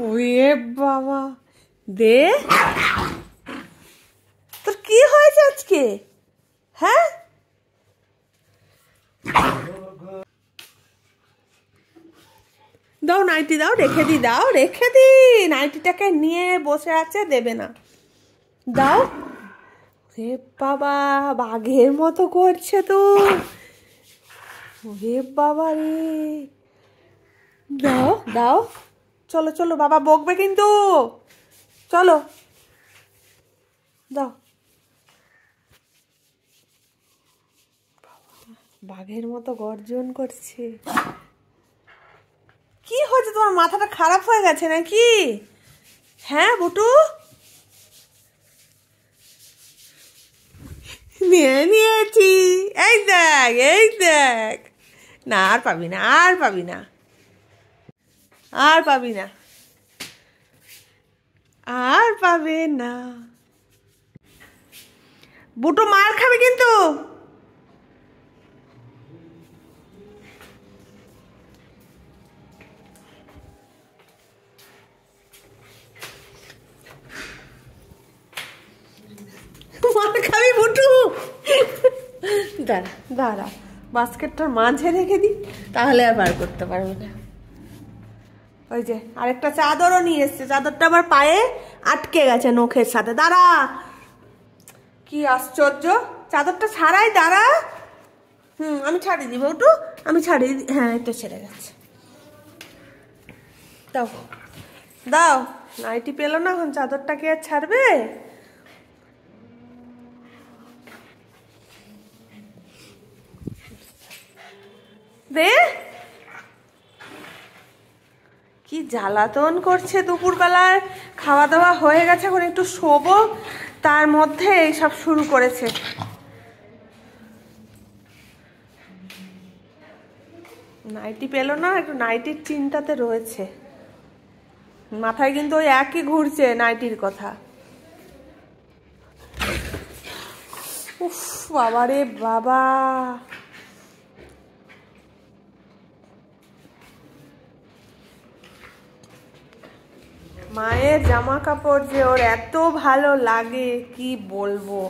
ওরে বাবা, দে তোর কি হয়েছে আজকে? হ্যাঁ, দাও নাইটি দাও, রেখে দি, দাও রেখে দি। নাইটিটাকে নিয়ে বসে আছে, দেবে না। দাও। রে বাবা, বাঘের মতো করছে তো। রে বাবা রে, দাও দাও। চলো চলো, বাবা বকবে কিন্তু। চলো দাও। বাঘের মতো গর্জন করছে। কি হয়েছে তোমার? মাথাটা খারাপ হয়ে গেছে নাকি? হ্যাঁ বুটু, নিয়ে নিয়েছি। এই দেখ, এই দেখ। না আর পাবি না, আর পাবি না, আর পাবি না, আর পাবে না। বুটু মার খাবে কিন্তু। মার খাবি বুটু। দাঁড়া দাঁড়া, বাস্কেটটার মাঝে রেখে দি, তাহলে আর বার করতে পারবে না। ওই যে আরেকটা চাদরও নিয়ে এসছে, চাদরটা আবার পায়ে আটকে গেছে নখের সাথে। দাঁড়া, কি আশ্চর্য, চাদরটা ছাড়াই। দাঁড়া, আমি ছাড়িয়ে দিব ওটু, আমি ছাড়িয়ে দিই। হ্যাঁ, এটা ছেড়ে গেছে। দাও দাও, নাইটি পেলো না, এখন চাদরটা কি আর ছাড়বে? দে। কি জ্বালাতন করছে দুপুরবেলায়। খাওয়া দাওয়া হয়ে গেছে, এখন একটু শোবো, তার মধ্যে এইসব শুরু করেছে। নাইটি পেলো না, একটু নাইটির চিন্তাতে রয়েছে। মাথায় কিন্তু ওই একই ঘুরছে নাইটির কথা। উফ বাবা রে বাবা, মায়ের জামা কাপড় যে ওর এত ভালো লাগে কি বলবো।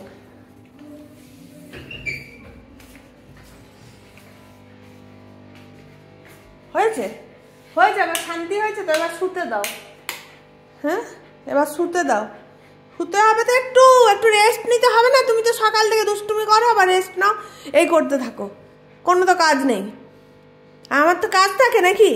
হয়েছে হয়েছে, এবার শান্তি হয়েছে তো, এবার শুতে দাও। হ্যাঁ, এবার শুতে দাও। শুতে হবে তো, একটু একটু রেস্ট নিতে হবে না? তুমি তো সকাল থেকে দুষ্টুমি করো, আবার রেস্ট নাও, এই করতে থাকো। কোনো তো কাজ নেই, আমার তো কাজ থাকে নাকি?